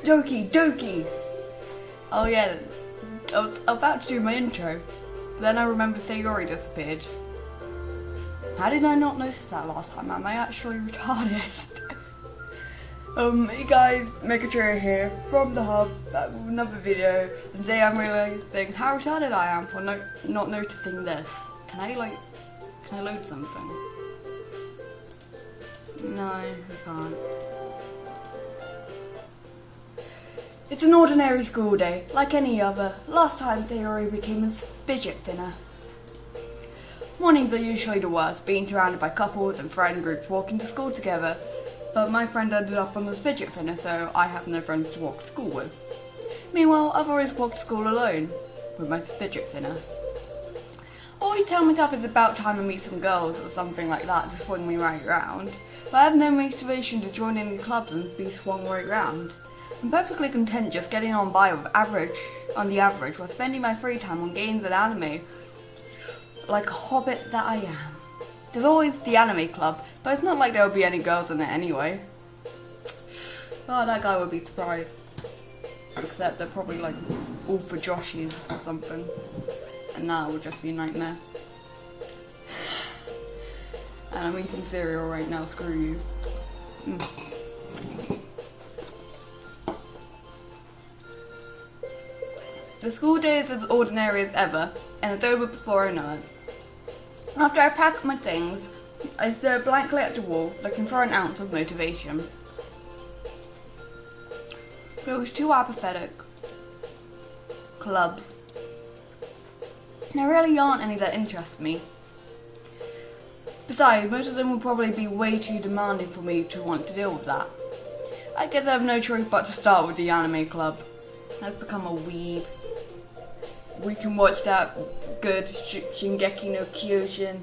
Doki Doki! Oh yeah, I was about to do my intro, but then I remembered Sayori disappeared. How did I not notice that last time? Am I actually retarded? Hey guys, Megatria here from the hub, back with another video, and today I'm realizing how retarded I am for not noticing this. Can I load something? No, I can't. It's an ordinary school day, like any other. Last time Sayori became a fidget spinner. Mornings are usually the worst, being surrounded by couples and friend groups walking to school together. But my friend ended up on the fidget spinner, so I have no friends to walk to school with. Meanwhile, I've always walked to school alone, with my fidget spinner. I always tell myself it's about time I meet some girls or something like that to swing me right round, but I have no motivation to join any clubs and be swung right round. I'm perfectly content just getting on by with on the average, while spending my free time on games and anime, like a hobbit that I am. There's always the anime club, but it's not like there will be any girls in it anyway. Oh, that guy would be surprised. Except they're probably like all for Joshies or something. And that would just be a nightmare. And I'm eating cereal right now, screw you. The school day is as ordinary as ever, and it's over before I know it. After I pack my things, I stare blankly at the wall, looking for an ounce of motivation. There was too apathetic. Clubs. There really aren't any that interest me. Besides, most of them will probably be way too demanding for me to want to deal with that. I guess I have no choice but to start with the anime club. I've become a weeb. We can watch that good Shingeki no Kyojin.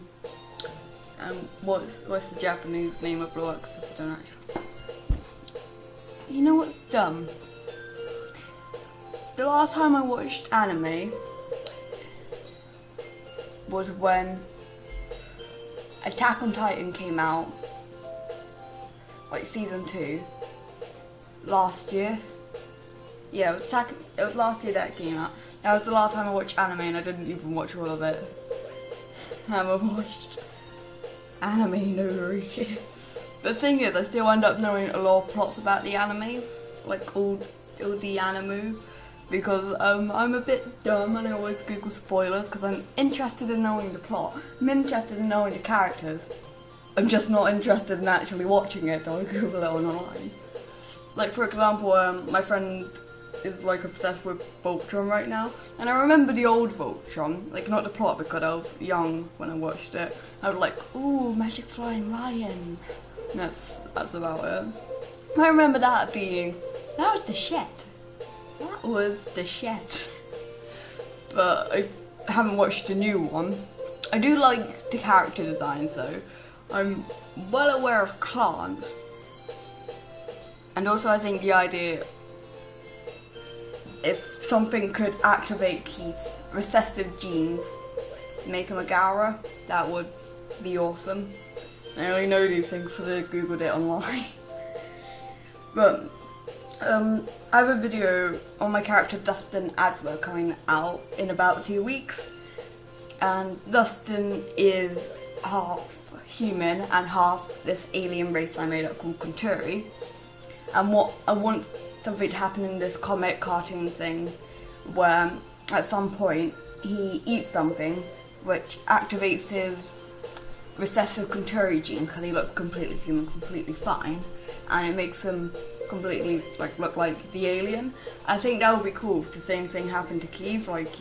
What's the Japanese name of the works? I don't actually. You know what's dumb? The last time I watched anime was when Attack on Titan came out, like season 2, last year. Yeah, it was last year that it came out. That was the last time I watched anime, and I didn't even watch all of it. I haven't watched anime no Naruto. The thing is, I still end up knowing a lot of plots about the animes, like all the anime, because I'm a bit dumb and I always Google spoilers because I'm interested in knowing the plot. I'm interested in knowing the characters. I'm just not interested in actually watching it, so I Google it online. Like for example, my friend is like obsessed with Voltron right now, and I remember the old Voltron, like not the plot because I was young when I watched it. I was like, ooh, magic flying lions. And that's about it. I remember that was the shit. That was the shit. But I haven't watched the new one. I do like the character designs though. I'm well aware of clans. And also I think the idea, if something could activate Keith's recessive genes, make him a Gaara, that would be awesome. I only know these things because I googled it online. But I have a video on my character Dustin Adler coming out in about 2 weeks. And Dustin is half human and half this alien race I made up called Kunturi. And what I want something to happen in this comic cartoon thing where at some point he eats something which activates his recessive Kunturi gene because he looks completely human, completely fine, and it makes him completely look like the alien. I think that would be cool if the same thing happened to Keith, like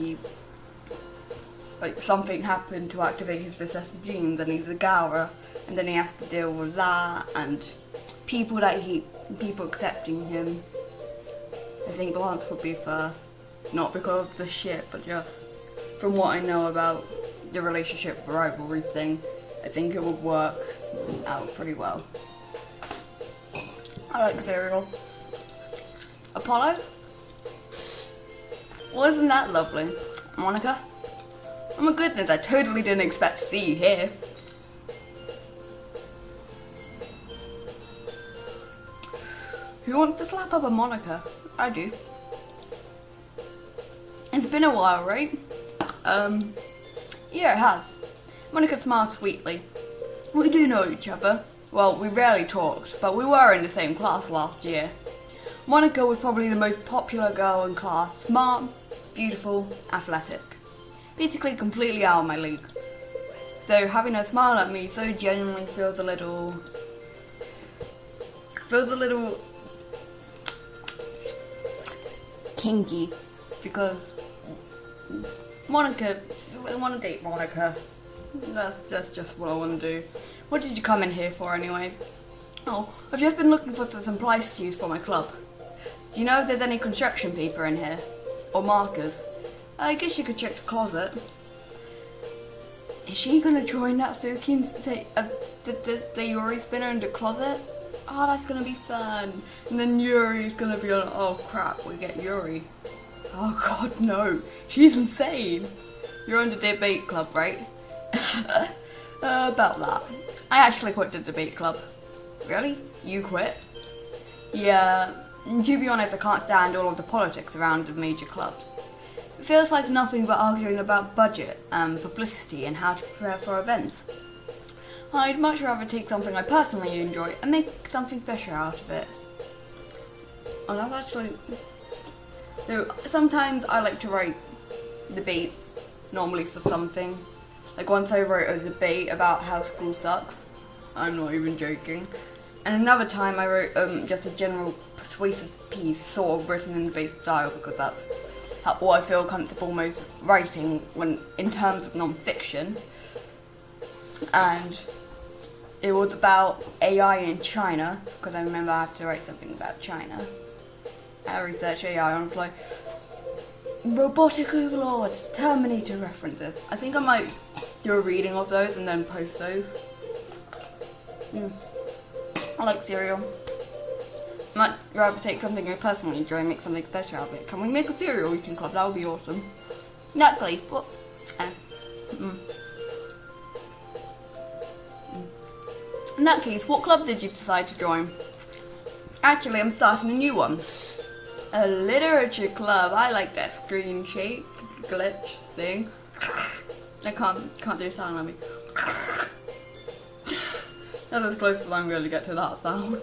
something happened to activate his recessive genes and he's a Gaara, and then he has to deal with that and people accepting him. I think Lance would be first, not because of the shit, but just from what I know about the relationship rivalry thing, I think it would work out pretty well. I like cereal. Apollo? Wasn't that lovely? Monica? Oh my goodness, I totally didn't expect to see you here. Who wants to slap up a Monica? I do. It's been a while, right? Yeah, it has. Monica smiles sweetly. We do know each other. Well, we rarely talked, but we were in the same class last year. Monica was probably the most popular girl in class. Smart, beautiful, athletic. Basically completely out of my league. So having her smile at me so genuinely feels a little kinky, because Monica, I want to date Monica. That's just what I want to do. What did you come in here for anyway? Oh, I've just been looking for some supplies to use for my club. Do you know if there's any construction paper in here? Or markers? I guess you could check the closet. Is she gonna join Natsuki and say the Yuri spinner in the closet? Oh, that's gonna be fun. And then Yuri's gonna be on, oh crap, we get Yuri. Oh god, no. She's insane. You're on the debate club, right? About that. I actually quit the debate club. Really? You quit? Yeah, to be honest, I can't stand all of the politics around the major clubs. It feels like nothing but arguing about budget and publicity and how to prepare for events. I'd much rather take something I personally enjoy and make something special out of it. Oh, that's actually... So, sometimes I like to write debates, normally for something. Like once I wrote a debate about how school sucks. I'm not even joking. And another time I wrote just a general persuasive piece, sort of written in debate style, because that's what I feel comfortable most writing when in terms of non-fiction. And it was about AI in China, because I remember I have to write something about China. I researched AI and I was like, robotic overlords, Terminator references. I think I might do a reading of those and then post those. I like cereal. Might rather take something I personally enjoy and make something special out of it. Can we make a cereal eating club? That would be awesome. Exactly. What? In that case, what club did you decide to join? Actually, I'm starting a new one. A literature club. I like that screen shake glitch thing. I can't do sound on me. That's as close as I'm going to get to that sound.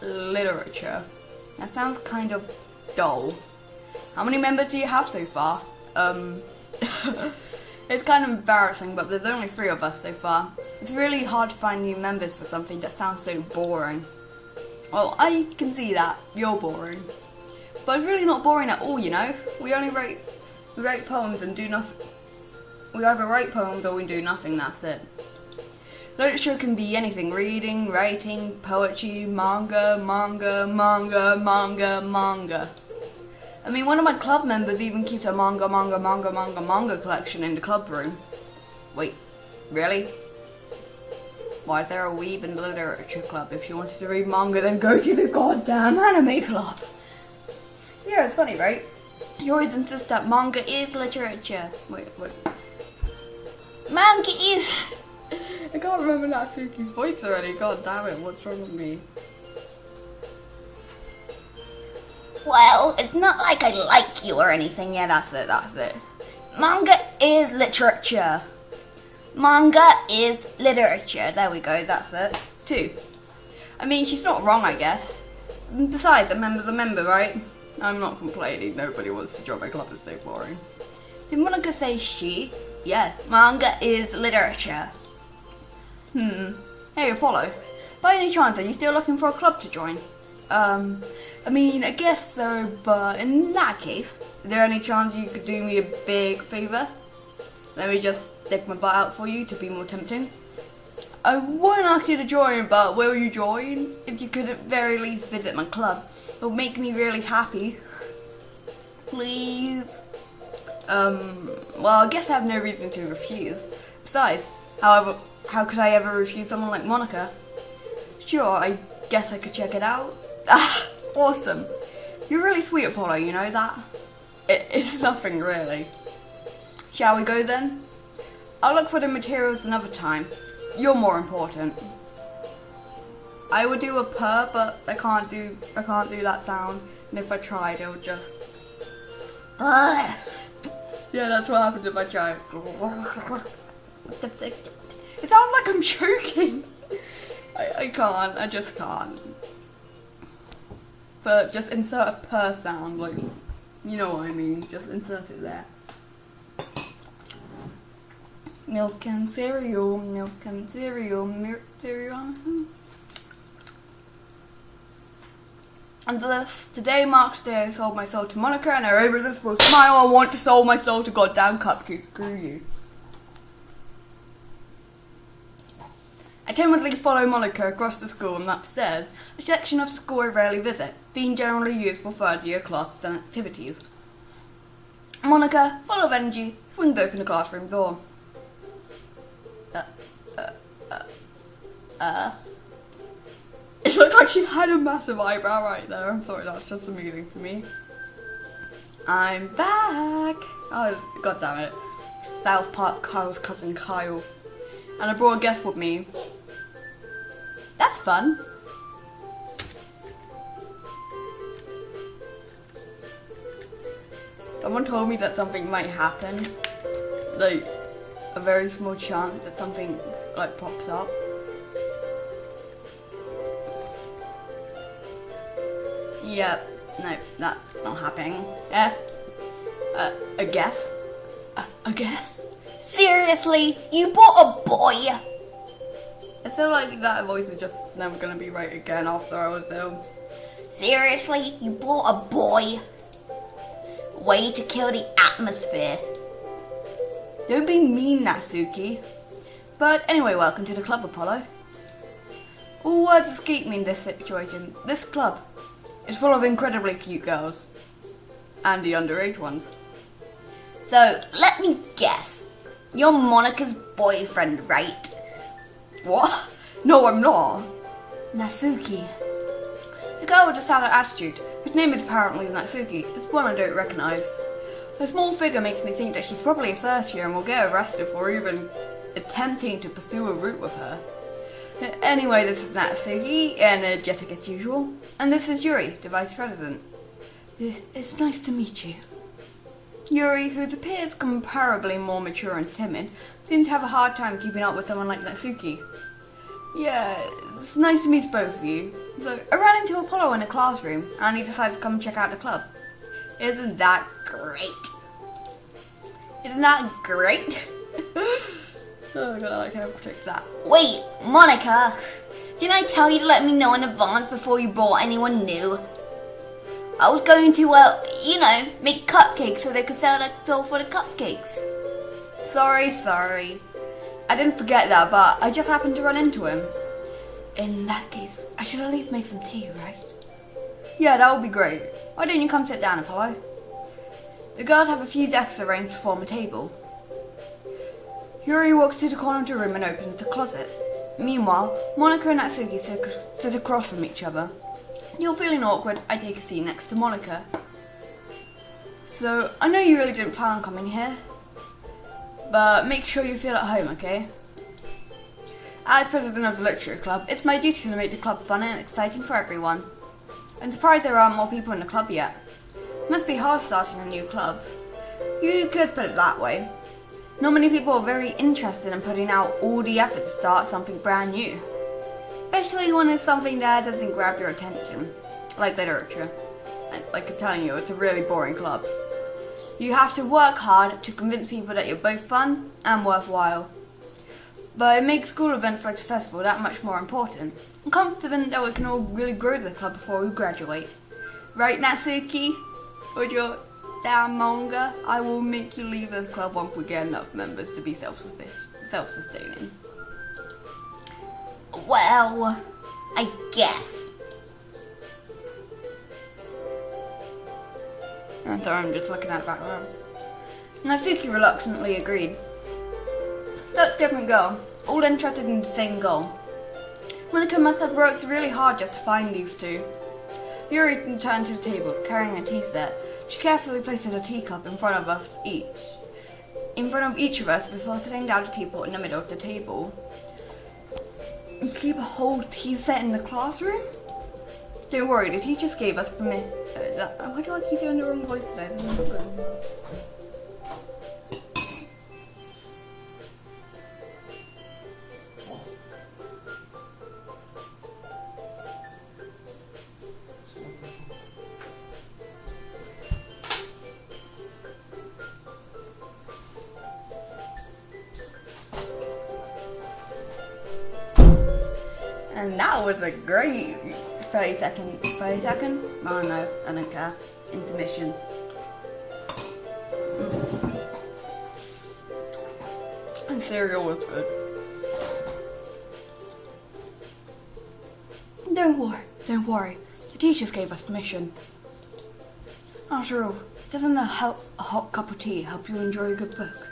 Literature. That sounds kind of dull. How many members do you have so far? It's kind of embarrassing, but there's only 3 of us so far. It's really hard to find new members for something that sounds so boring. Well, I can see that. You're boring. But it's really not boring at all, you know? We only write poems and do nothing. We either write poems or we do nothing, that's it. Literature can be anything: reading, writing, poetry, manga. I mean, one of my club members even keeps a manga collection in the club room. Wait, really? Why is there a weeb in the literature club? If you wanted to read manga, then go to the goddamn anime club. Yeah, it's funny, right? You always insist that manga is literature. Wait. Manga is... I can't remember Natsuki's voice already. God damn it, what's wrong with me? Well, it's not like I like you or anything. Yeah, that's it. Manga is literature. Manga is literature. There we go, that's it. 2. I mean, she's not wrong, I guess. Besides, a member's a member, right? I'm not complaining. Nobody wants to join my club. It's so boring. Did Monica say she? Yes, manga is literature. Hey, Apollo. By any chance, are you still looking for a club to join? I mean, I guess so, but in that case, is there any chance you could do me a big favour? Let me just stick my butt out for you to be more tempting. I won't ask you to join, but will you join? If you could at very least visit my club, it would make me really happy. Please? Well, I guess I have no reason to refuse. Besides, how could I ever refuse someone like Monica? Sure, I guess I could check it out. Ah, awesome. You're really sweet, Apollo, you know that? It's nothing really. Shall we go then? I'll look for the materials another time. You're more important. I would do a purr, but I can't do that sound. And if I tried, it would just. Yeah, that's what happens if I try. It sounds like I'm choking. I can't. I just can't. But just insert a purr sound, like, you know what I mean. Just insert it there. Milk and cereal, milk and cereal, milk cereal. And this, today marks the day I sold my soul to Monica, and her irresistible smile, I want to sell my soul to goddamn cupcake. Screw you. I timidly follow Monica across the school and upstairs, a section of the school I rarely visit, being generally used for third-year classes and activities. Monica, full of energy, swings open the classroom door. It looked like she had a massive eyebrow right there. I'm sorry, that's just amusing to me. I'm back! Oh, god damn it. South Park Kyle's cousin Kyle. And I brought a guest with me. That's fun. Someone told me that something might happen. Like, a very small chance that something, like, pops up. Yep, no, that's not happening. Yeah. A guess? A guess? Seriously? You bought a boy? I feel like that voice is just never gonna be right again after I was ill. Seriously? You bought a boy? Way to kill the atmosphere. Don't be mean, Natsuki. But anyway, welcome to the club, Apollo. All words escape me in this situation. This club is full of incredibly cute girls. And the underage ones. So, let me guess. You're Monica's boyfriend, right? What? No, I'm not. Natsuki. The girl with the sad attitude, whose name is apparently Natsuki, is one I don't recognise. Her small figure makes me think that she's probably a first year and will get arrested for even attempting to pursue a route with her. Anyway, this is Natsuki, energetic as usual, and this is Yuri, the vice president. It's nice to meet you. Yuri, who appears comparably more mature and timid, seems to have a hard time keeping up with someone like Natsuki. Yeah, it's nice to meet both of you. So, I ran into Apollo in a classroom, and he decided to come check out the club. Isn't that great? Isn't that great? Oh god, I like how I protect that. Wait, Monica! Didn't I tell you to let me know in advance before you brought anyone new? I was going to, make cupcakes so they could sell for the cupcakes. Sorry. I didn't forget that, but I just happened to run into him. In that case, I should at least make some tea, right? Yeah, that would be great. Why don't you come sit down, Apollo? The girls have a few desks arranged to form a table. Yuri walks to the corner of the room and opens the closet. Meanwhile, Monica and Natsuki sit across from each other. You're feeling awkward, I take a seat next to Monica. So, I know you really didn't plan on coming here, but make sure you feel at home, okay? As president of the literature club, it's my duty to make the club fun and exciting for everyone. I'm surprised there aren't more people in the club yet. It must be hard starting a new club. You could put it that way. Not many people are very interested in putting out all the effort to start something brand new. Especially when it's something that doesn't grab your attention, like literature. Like I'm telling you, it's a really boring club. You have to work hard to convince people that you're both fun and worthwhile. But it makes school events like the festival that much more important. I'm confident that we can all really grow the club before we graduate. Right, Natsuki? With your damn manga, I will make you leave this club once we get enough members to be self-sustaining. Well, I guess. I'm sorry, I'm just looking at the background. Natsuki reluctantly agreed. That different girl, all interested in the same goal. Monica must have worked really hard just to find these two. Yuri returned to the table, carrying a tea set. She carefully places a teacup in front of each of us before sitting down the teapot in the middle of the table. You keep a whole tea set in the classroom? Don't worry, the teachers gave us permission. Why do I keep doing the wrong voice today? And that was a great 30 second? Oh no, I don't care. Intermission. And cereal was good. Don't worry. The teachers gave us permission. After all, doesn't a hot cup of tea help you enjoy a good book?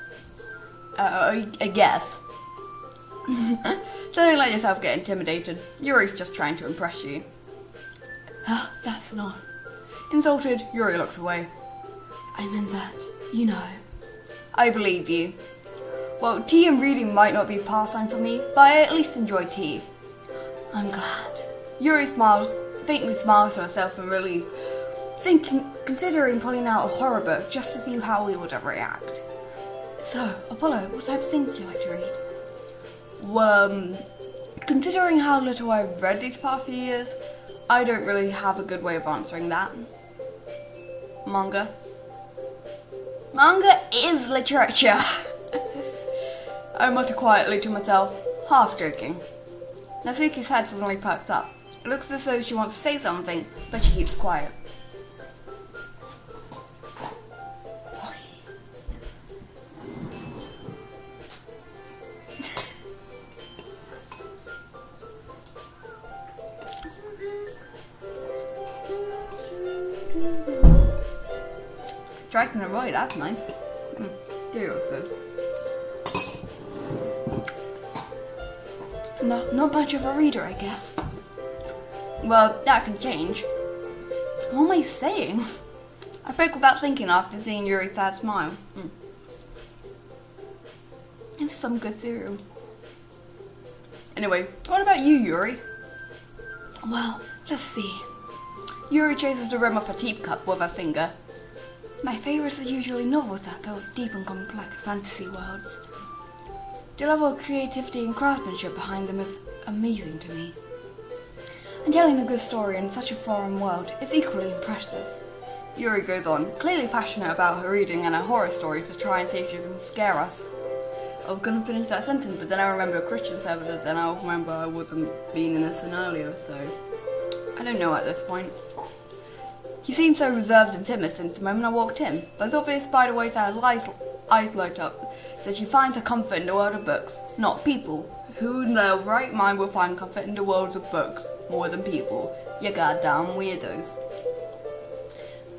I guess. So don't let yourself get intimidated. Yuri's just trying to impress you. That's not. Insulted, Yuri looks away. I meant that, you know. I believe you. Well, tea and reading might not be a pastime for me, but I at least enjoy tea. I'm glad. Yuri faintly smiles to herself in relief, considering pulling out a horror book just to see how we would react. So, Apollo, what type of things do you like to read? Well, considering how little I've read these past few years, I don't really have a good way of answering that. Manga. Manga is literature. I mutter quietly to myself, half joking. Natsuki's head suddenly perks up. It looks as though she wants to say something, but she keeps quiet. Striking it right, that's nice. Cereal's good. No, not much of a reader, I guess. Well, that can change. What am I saying? I spoke without thinking after seeing Yuri's sad smile. This is some good cereal. Anyway, what about you, Yuri? Well, let's see. Yuri chases the rim of a teacup with her finger. My favourites are usually novels that build deep and complex fantasy worlds. The level of creativity and craftsmanship behind them is amazing to me. And telling a good story in such a foreign world is equally impressive. Yuri goes on, clearly passionate about her reading and her horror story to try and see if she can scare us. I was going to finish that sentence, but then I remember Christian services, and I remember I wasn't being innocent earlier, so I don't know at this point. He seemed so reserved and timid since the moment I walked in, but it's obvious by the way that her eyes light up that she finds her comfort in the world of books, not people. Who in their right mind will find comfort in the world of books more than people? You goddamn weirdos.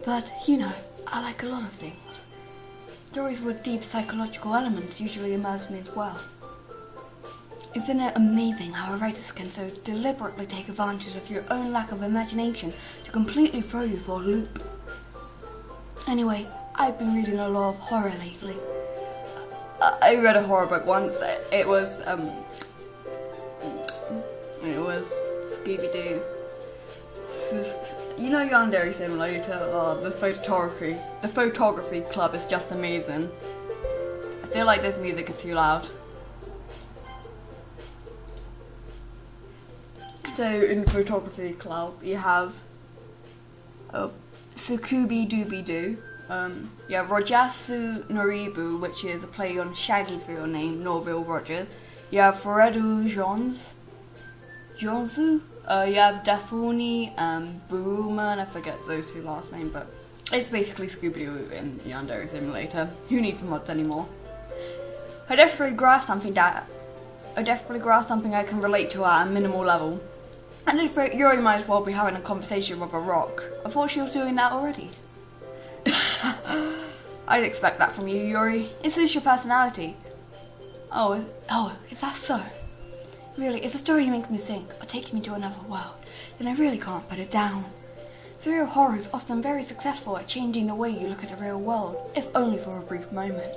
But, you know, I like a lot of things. Stories with deep psychological elements usually immerse me as well. Isn't it amazing how a writer can so deliberately take advantage of your own lack of imagination to completely throw you for a loop? Anyway, I've been reading a lot of horror lately. I read a horror book once. It was Scooby-Doo. You know Yandere Simulator? The photography club is just amazing. I feel like this music is too loud. So in photography club you have Sukubi Dooby Doo. You have Rojasu Noribu, which is a play on Shaggy's real name, Norville Rogers. You have Furedu Jonsu. You have Dafuni and Booman. I forget those two last names, but it's basically Scooby-Doo in Yandere Simulator. Who needs mods anymore? I desperately grasp something I can relate to at a minimal level. And if Yuri might as well be having a conversation with a rock. I thought she was doing that already. I'd expect that from you, Yuri. It suits your personality. Oh, is that so? Really, if a story makes me think or takes me to another world, then I really can't put it down. Serial horror is often very successful at changing the way you look at the real world, if only for a brief moment.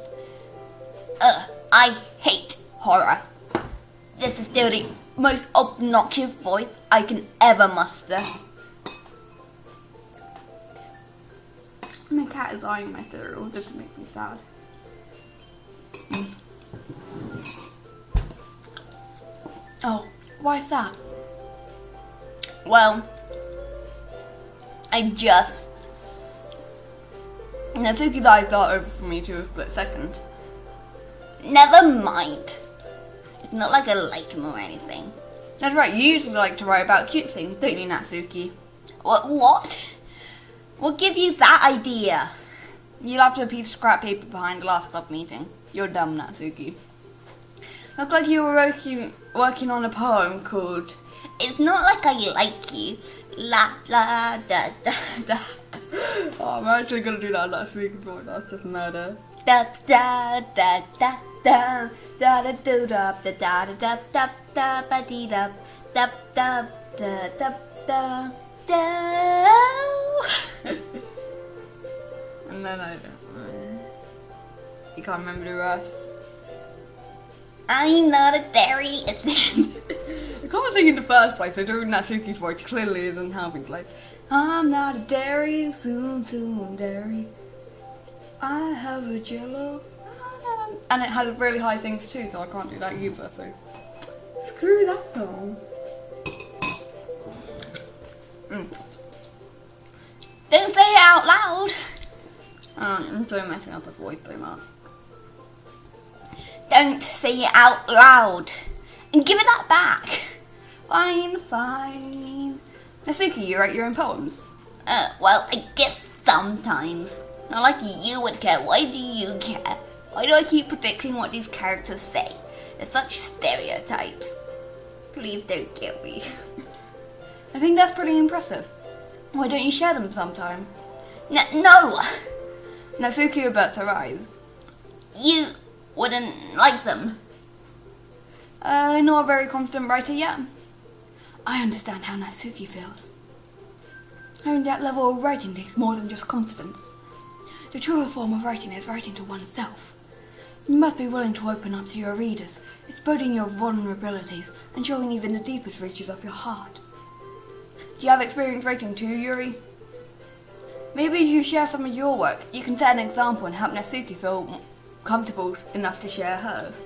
I hate horror. This is still the most obnoxious voice I can ever muster. My cat is eyeing my cereal just to make me sad. Oh, why is that? Well, Natsuki's eyes dart over for me to a split second. Never mind. It's not like I like him or anything. That's right, you usually like to write about cute things, don't you, Natsuki? What? What gave you that idea? You left a piece of scrap paper behind the last club meeting. You're dumb, Natsuki. Looked like you were working on a poem called... It's not like I like you. La la da da da. Oh, I'm actually gonna do that last week, but that's just murder. Da da da da da da da do da da da da da da ba dee da da da da da da da. And then you can't remember the rest. I'm not a dairy. I can't think in the first place, so doing Natsuki's voice clearly isn't helping. Like, I'm not a dairy, soon dairy. I have a jello. And it has really high things too, so I can't do that either, so screw that song. Don't say it out loud. I'm so messing up the voice so much. Don't say it out loud. And give it that back. Fine. Natsuki, you write your own poems? Well, I guess sometimes. Not like you would care. Why do you care? Why do I keep predicting what these characters say? They're such stereotypes. Please don't kill me. I think that's pretty impressive. Why don't you share them sometime? No! Natsuki averts her eyes. You wouldn't like them. Not a very confident writer yet. I understand how Natsuki feels. Having that level of writing takes more than just confidence. The truer form of writing is writing to oneself. You must be willing to open up to your readers, exposing your vulnerabilities and showing even the deepest reaches of your heart. Do you have experience writing too, Yuri? Maybe if you share some of your work, you can set an example and help Natsuki feel comfortable enough to share hers.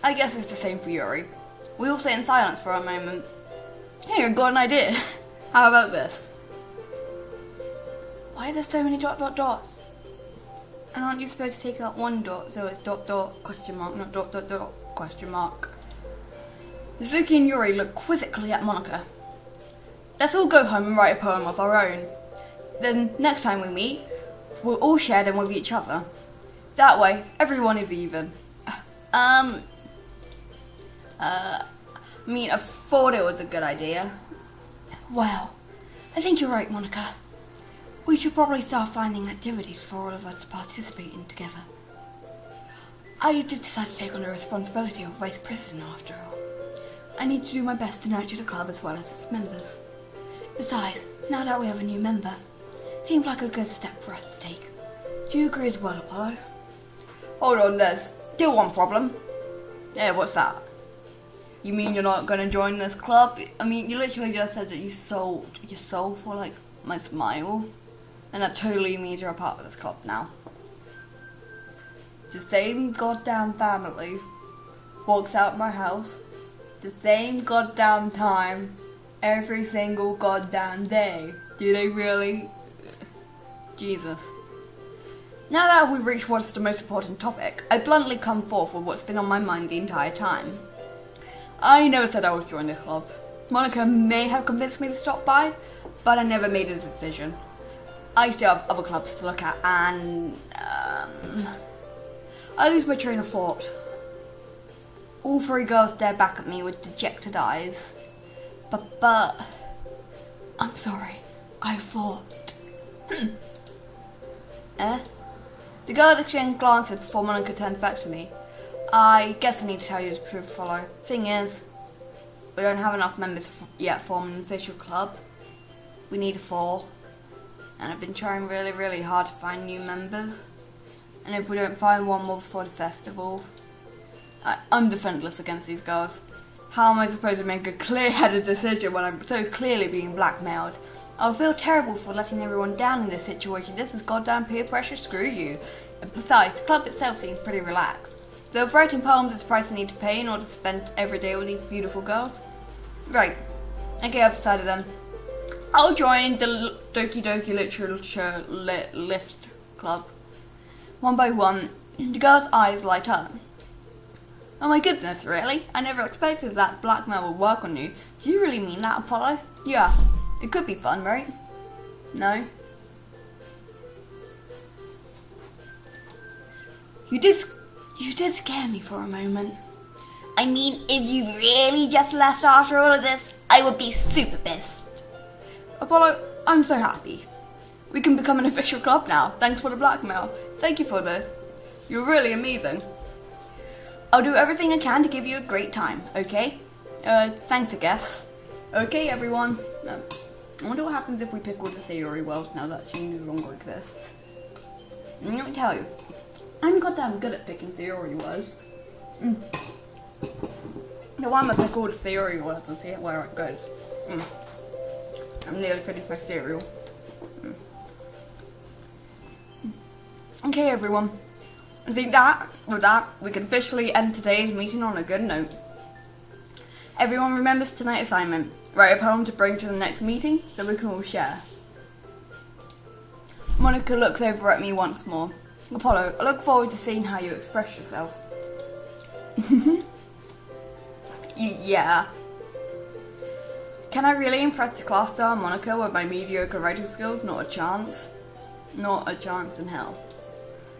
I guess it's the same for Yuri. We all sit in silence for a moment. Hey, I got an idea. How about this? Why are there so many dots? And aren't you supposed to take out one dot so it's question mark, not question mark? Natsuki and Yuri look quizzically at Monica. Let's all go home and write a poem of our own. Then next time we meet, we'll all share them with each other. That way, everyone is even. I thought it was a good idea. Well, I think you're right, Monica. We should probably start finding activities for all of us to participate in together. I did decide to take on the responsibility of vice president after all. I need to do my best to nurture the club as well as its members. Besides, now that we have a new member, it seems like a good step for us to take. Do you agree as well, Apollo? Hold on, there's still one problem. Yeah, what's that? You mean you're not going to join this club? I mean, you literally just said that you sold your soul for, like, my smile. And that totally means you're a part of this club now. The same goddamn family walks out my house the same goddamn time every single goddamn day. Do they really? Jesus. Now that we've reached what's the most important topic, I bluntly come forth with what's been on my mind the entire time. I never said I would join this club. Monica may have convinced me to stop by, but I never made a decision. I still have other clubs to look at, and I lose my train of thought. All three girls stare back at me with dejected eyes. But, I'm sorry, I thought. The girls exchanged glances before Monica turned back to me. I guess I need to tell you the truth, Follow. Thing is, we don't have enough members yet to form an official club. We need 4. And I've been trying really, really hard to find new members. And if we don't find one more before the festival, I'm defenseless against these girls. How am I supposed to make a clear-headed decision when I'm so clearly being blackmailed? I'll feel terrible for letting everyone down in this situation. This is goddamn peer pressure, screw you. And besides, the club itself seems pretty relaxed. So if writing poems is the price I need to pay in order to spend every day with these beautiful girls? Right. Okay, I've decided then. I'll join the Doki Doki Literature Lift Club. One by one, the girl's eyes light up. Oh my goodness, really? I never expected that blackmail would work on you. Do you really mean that, Apollo? Yeah, it could be fun, right? No? You did scare me for a moment. I mean, if you really just left after all of this, I would be super pissed. Apollo, I'm so happy. We can become an official club now, thanks for the blackmail. Thank you for this. You're really amazing. I'll do everything I can to give you a great time, okay? Thanks, I guess. Okay, everyone. I wonder what happens if we pick all the theory worlds now that she no longer exists. And let me tell you, I'm goddamn good at picking theory worlds. So I'm gonna pick all the theory worlds and see where it goes. I'm nearly finished my cereal. Okay, everyone. I think with that, we can officially end today's meeting on a good note. Everyone remembers tonight's assignment. Write a poem to bring to the next meeting that we can all share. Monica looks over at me once more. Apollo, I look forward to seeing how you express yourself. Yeah. Can I really impress the class star Monica with my mediocre writing skills? Not a chance. Not a chance in hell.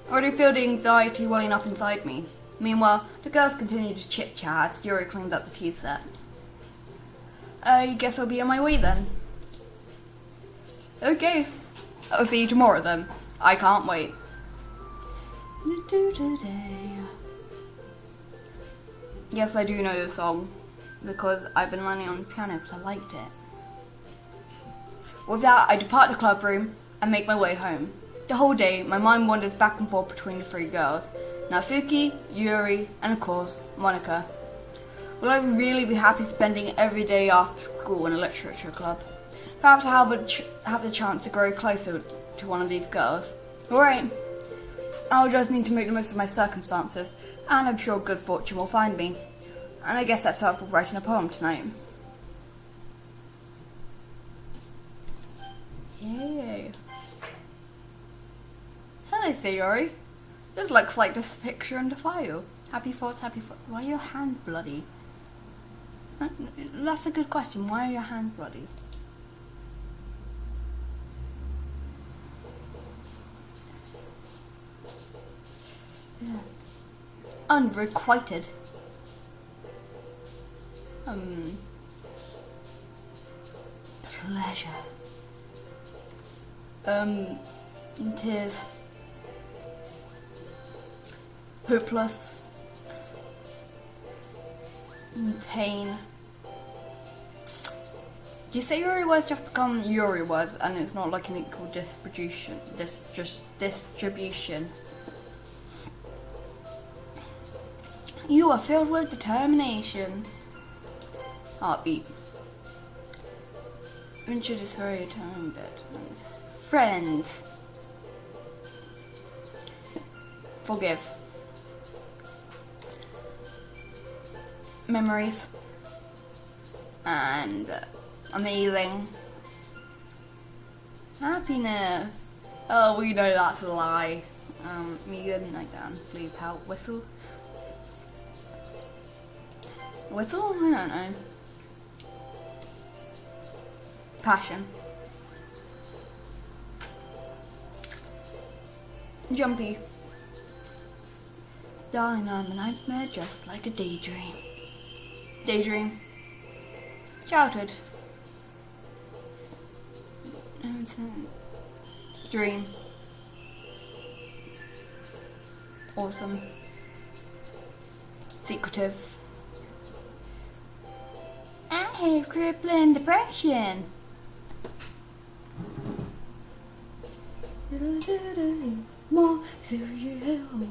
I already feel the anxiety welling up inside me. Meanwhile, the girls continue to chit-chat as Yuri cleans up the tea set. I guess I'll be on my way then. Okay. I'll see you tomorrow then. I can't wait. Yes, I do know this song because I've been learning on the piano because I liked it. With that, I depart the club room and make my way home. The whole day, my mind wanders back and forth between the three girls, Natsuki, Yuri, and of course, Monica. Will I really be happy spending every day after school in a literature club? Perhaps I'll have the chance to grow closer to one of these girls. Alright, I'll just need to make the most of my circumstances, and I'm sure good fortune will find me. And I guess that starts with writing a poem tonight. Yay. Hello, Theory. This looks like this picture in the file. Happy thoughts, happy thoughts. Why are your hands bloody? That's a good question. Why are your hands bloody? Yeah. Unrequited. Pleasure. Tears. Hopeless. Pain. You say Yuri was just become Yuri was, and it's not like an equal distribution. Distribution. You are filled with determination. Heartbeat. Venture this very time bed. Friends. Forgive. Memories. And amazing. Happiness. Oh, we know that's a lie. Megan, night down. Please help. Whistle. Whistle? I don't know. Passion. Jumpy. Darling, I'm a nightmare just like a daydream. Daydream. Childhood. Dream. Awesome. Secretive. I have crippling depression. More cereal.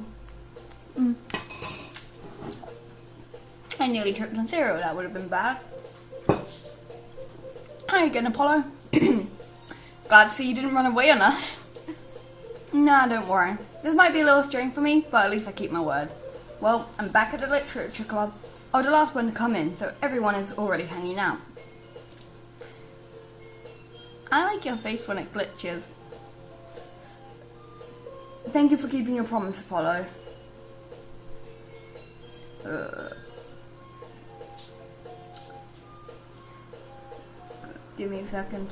I nearly tripped on cereal, that would have been bad. Hi again, Apollo. Glad to see you didn't run away on us. Nah, don't worry. This might be a little strange for me, but at least I keep my word. Well, I'm back at the literature club. I was the last one to come in, so everyone is already hanging out. I like your face when it glitches. Thank you for keeping your promise, Apollo. Give me a second.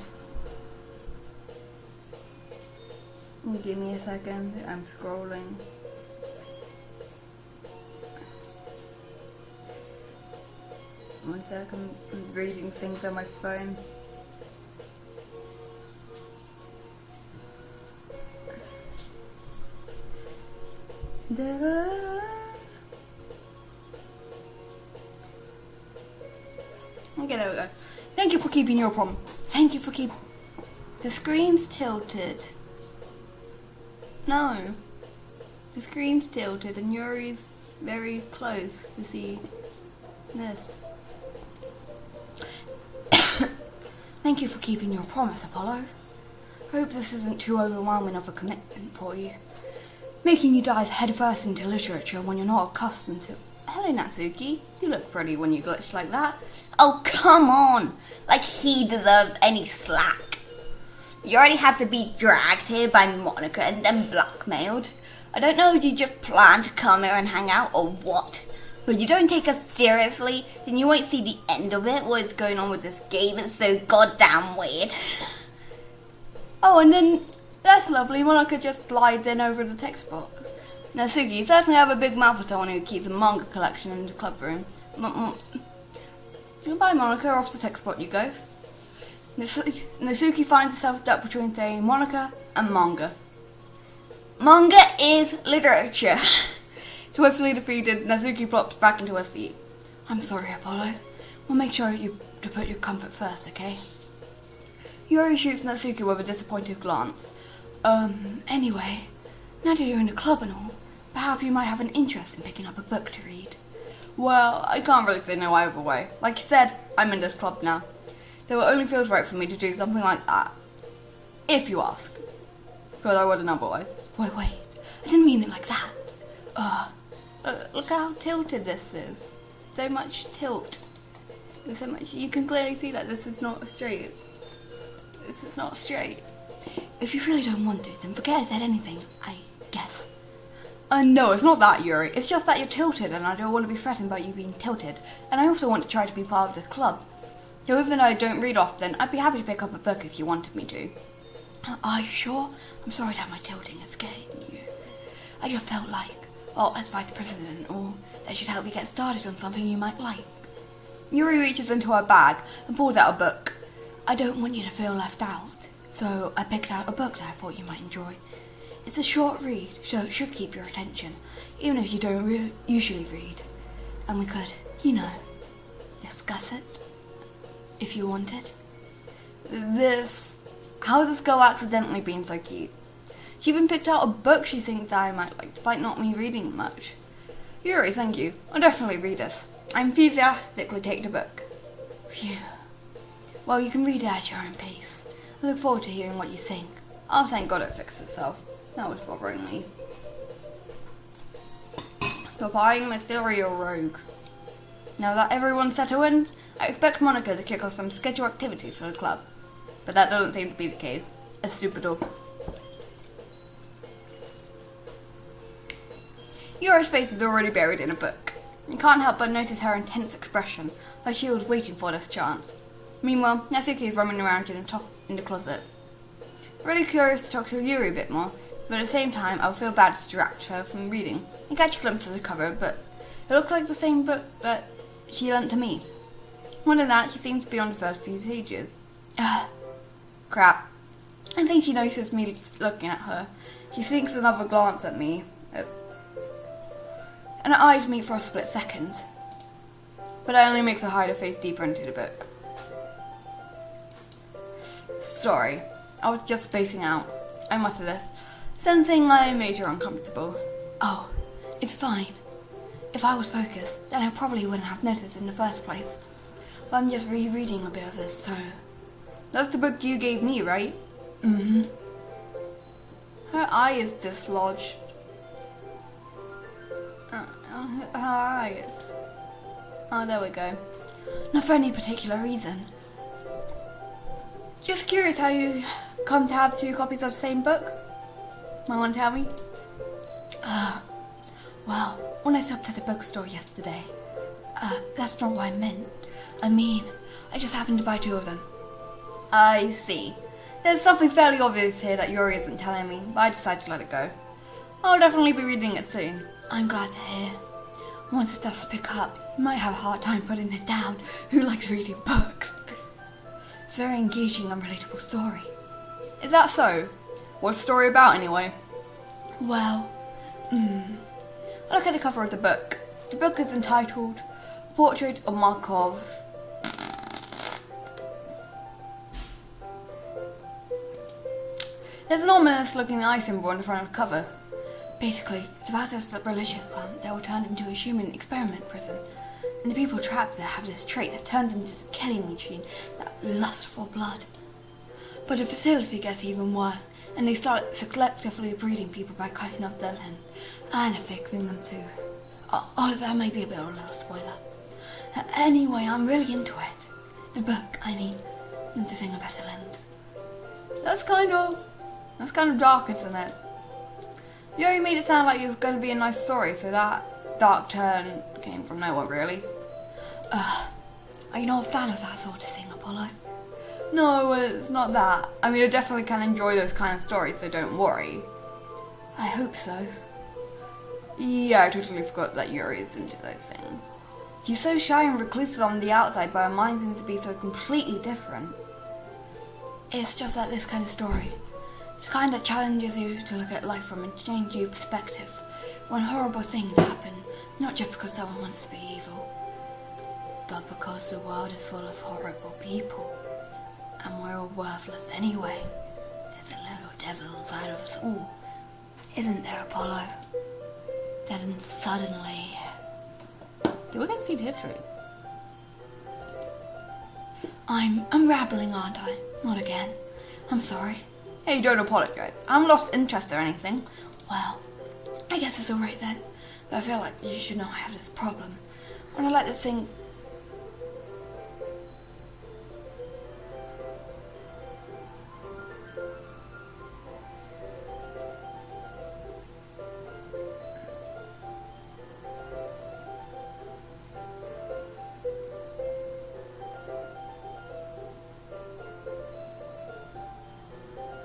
Give me a second. I'm scrolling. One second. I'm reading things on my phone. Okay, there we go. Thank you for keeping your promise. Thank you for The screen's tilted. No. The screen's tilted and Yuri's very close to see this. Thank you for keeping your promise, Apollo. Hope this isn't too overwhelming of a commitment for you. Making you dive headfirst into literature when you're not accustomed to. Hello, Natsuki. You look pretty when you glitch like that. Oh, come on! Like he deserves any slack. You already had to be dragged here by Monica and then blackmailed. I don't know if you just plan to come here and hang out or what, but you don't take us seriously, then you won't see the end of it. What is going on with this game? It's so goddamn weird. Oh, and then that's lovely. Monica just slides in over the text box. Natsuki, you certainly have a big mouth for someone who keeps a manga collection in the club room. Goodbye, Monica. Off the text spot you go. Natsuki finds herself stuck between saying Monica and manga. Manga is literature. Swiftly defeated, Natsuki plops back into her seat. I'm sorry, Apollo. We'll make sure to put your comfort first, okay? Yuri shoots Natsuki with a disappointed glance. Anyway, now that you're in the club and all, perhaps you might have an interest in picking up a book to read. Well, I can't really say no either way. Like you said, I'm in this club now. So it only feels right for me to do something like that. If you ask. Because I wouldn't otherwise. Wait, I didn't mean it like that. Look how tilted this is. So much tilt. There's so much, you can clearly see that this is not straight. This is not straight. If you really don't want to, then forget I said anything, I guess. No, it's not that, Yuri. It's just that you're tilted and I don't want to be threatened by you being tilted. And I also want to try to be part of this club. So even though I don't read often, I'd be happy to pick up a book if you wanted me to. Are you sure? I'm sorry that my tilting has scared you. I just felt like, as vice president and all, that should help you get started on something you might like. Yuri reaches into her bag and pulls out a book. I don't want you to feel left out, so I picked out a book that I thought you might enjoy. It's a short read, so it should keep your attention, even if you don't usually read. And we could, discuss it, if you wanted. How has this girl accidentally been so cute? She even picked out a book she thinks that I might like, despite not me reading much. Yuri, thank you. I'll definitely read this. I enthusiastically take the book. Phew. Well, you can read it at your own pace. I look forward to hearing what you think. Oh, thank God it fixed itself. That was bothering me. Stop eyeing my ethereal rogue. Now that everyone's settled in, I expect Monica to kick off some scheduled activities for the club. But that doesn't seem to be the case. A stupid dog. Yura's face is already buried in a book. You can't help but notice her intense expression, like she was waiting for this chance. Meanwhile, Natsuki is roaming around in the closet. Really curious to talk to Yuri a bit more, but at the same time I would feel bad to distract her from reading. You catch a glimpse of the cover, but it looks like the same book that she lent to me. More than that, she seems to be on the first few pages. Crap. I think she notices me looking at her. She sinks another glance at me, and her eyes meet for a split second. But that only makes her hide her face deeper into the book. Sorry, I was just spacing out. I muttered this, sensing I made her uncomfortable. Oh, it's fine. If I was focused, then I probably wouldn't have noticed in the first place. But I'm just rereading a bit of this, so... That's the book you gave me, right? Mm-hmm. Her eye is dislodged. Her eye is... Oh, there we go. Not for any particular reason. Just curious how you come to have 2 copies of the same book. Might want to tell me? Well, when I stopped at the bookstore yesterday, that's not what I meant. I mean, I just happened to buy 2 of them. I see. There's something fairly obvious here that Yuri isn't telling me, but I decided to let it go. I'll definitely be reading it soon. I'm glad to hear. Once it starts to pick up, you might have a hard time putting it down. Who likes reading books? It's a very engaging and relatable story. Is that so? What's the story about anyway? Well, look at the cover of the book. The book is entitled Portrait of Markov. There's an ominous looking eye symbol on the front of the cover. Basically, it's about this religious plant that will turn into a human experiment prison. And the people trapped there have this trait that turns into this killing machine, that lust for blood. But the facility gets even worse, and they start selectively breeding people by cutting off their limbs and affixing them too. Oh, that might be a bit of a little spoiler. Anyway, I'm really into it. The book, I mean, and the thing about the limbs. That's kind of dark, isn't it? You already made it sound like it was going to be a nice story, so that dark turn came from nowhere, really. Are you not a fan of that sort of thing, Apollo? No, it's not that. I mean, I definitely can enjoy those kind of stories, so don't worry. I hope so. Yeah, I totally forgot that Yuri is into those things. You're so shy and reclusive on the outside, but her mind seems to be so completely different. It's just like this kind of story. It's the kind that challenges you to look at life from a changed new perspective. When horrible things happen, not just because someone wants to be evil, but because the world is full of horrible people. And we're all worthless anyway. There's a little devil inside of us all. Isn't there, Apollo? Then suddenly... Did we get to see the history? I'm rambling, aren't I? Not again. I'm sorry. Hey, don't apologize. I'm lost interest or anything. Well, I guess it's alright then. But I feel like you should know I have this problem. When I let this thing...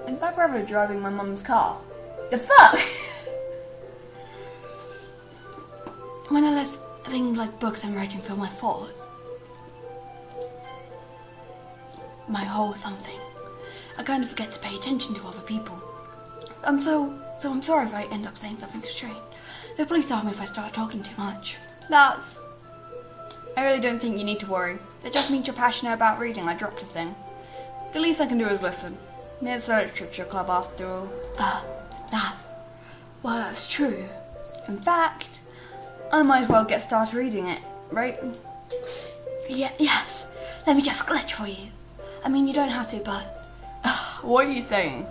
Is my brother driving my mum's car? The fuck? When I let things like books and writing fill my thoughts, my whole something, I kind of forget to pay attention to other people. I'm sorry if I end up saying something strange. So please tell me if I start talking too much. I really don't think you need to worry. That just means you're passionate about reading. I dropped a thing. The least I can do is listen. It's a literature club after all. That's true. In fact, I might as well get started reading it, right? Yes. Let me just glitch for you. I mean, you don't have to, but... What are you saying?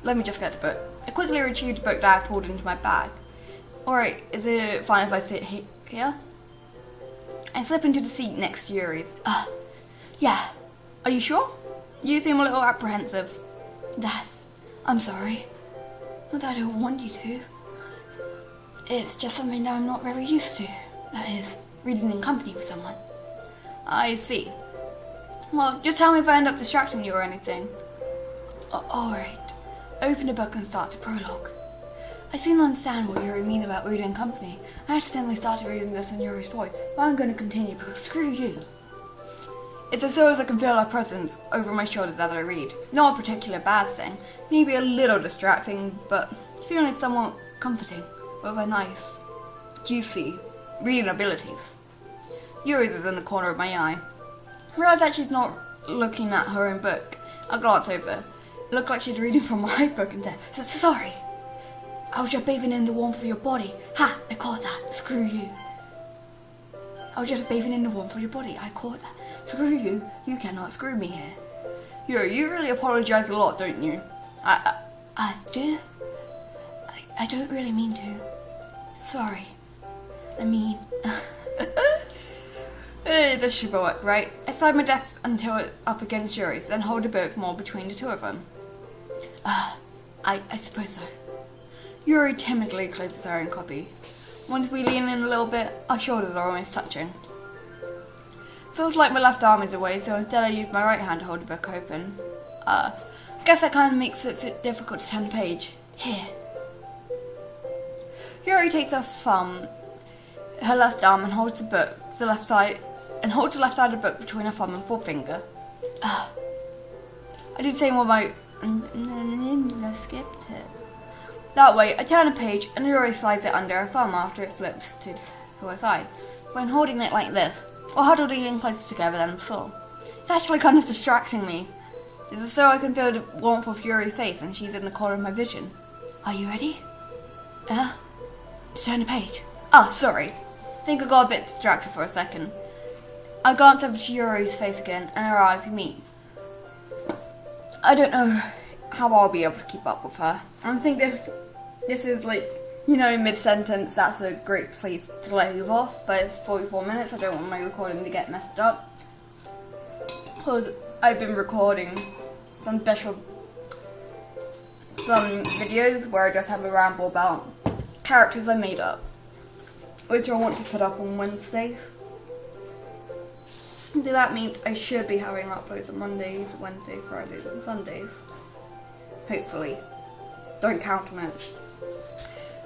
Let me just get the book. I quickly retrieved the book that I pulled into my bag. Alright, is it fine if I sit here? I slip into the seat next to Yuri's. Yeah. Are you sure? You seem a little apprehensive. I'm sorry. Not that I don't want you to. It's just something that I'm not very used to. That is, reading in company with someone. I see. Well, just tell me if I end up distracting you or anything. Alright. Open the book and start the prologue. I seem to understand what Yuri means about reading in company. I accidentally started reading this in Yuri's voice, but I'm going to continue because screw you. It's as though I can feel her presence over my shoulders as I read. Not a particular bad thing. Maybe a little distracting, but feeling somewhat comforting. With her nice, juicy reading abilities. Yuri's is in the corner of my eye. I realize that she's not looking at her own book. I glance over. It looked like she's reading from my book instead. Sorry. I was just bathing in the warmth of your body. Ha! I caught that. Screw you. I was just bathing in the warmth of your body. I caught that. Screw you. You cannot screw me here. You really apologise a lot, don't you? I do? I don't really mean to. Sorry. I mean... This should work, right? I slide my desk until it's up against Yuri's, then hold the book more between the two of them. I suppose so. Yuri timidly closes her own copy. Once we lean in a little bit, our shoulders are almost touching. Feels like my left arm is away, so instead I use my right hand to hold the book open. Guess that kind of makes it difficult to turn the page. Here. Yuri takes her left arm and holds the book, the left side of the book between her thumb and forefinger. I do the same with my... I skipped it. That way, I turn a page and Yuri slides it under her thumb after it flips to her side. When holding it like this, or huddled even closer together than before. It's actually kind of distracting me. This is so I can feel the warmth of Yuri's face and she's in the corner of my vision. Are you ready? To turn the page. Sorry. I think I got a bit distracted for a second. I glance over to Yuri's face again and our eyes meet. I don't know how I'll be able to keep up with her. I think this is like, mid-sentence, that's a great place to leave off, but it's 44 minutes, I don't want my recording to get messed up. Because I've been recording some videos where I just have a ramble about characters I made up, which I want to put up on Wednesdays. So that means I should be having uploads on Mondays, Wednesdays, Fridays and Sundays. Hopefully. Don't count on it.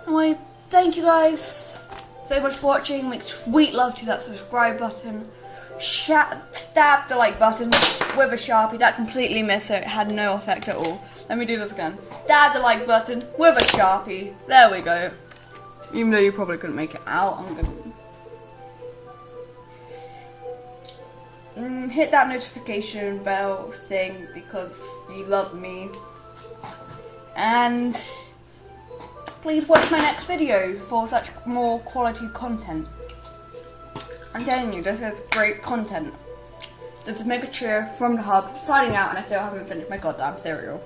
Anyway, thank you guys so much for watching. Make sweet love to that subscribe button. Stab the like button with a Sharpie. That completely missed it. It had no effect at all. Let me do this again. Stab the like button with a Sharpie. There we go. Even though you probably couldn't make it out, I'm gonna... hit that notification bell thing because you love me. And please watch my next videos for such more quality content. I'm telling you, this is great content. This is Mega Cheer from the Hub, signing out, and I still haven't finished my goddamn cereal.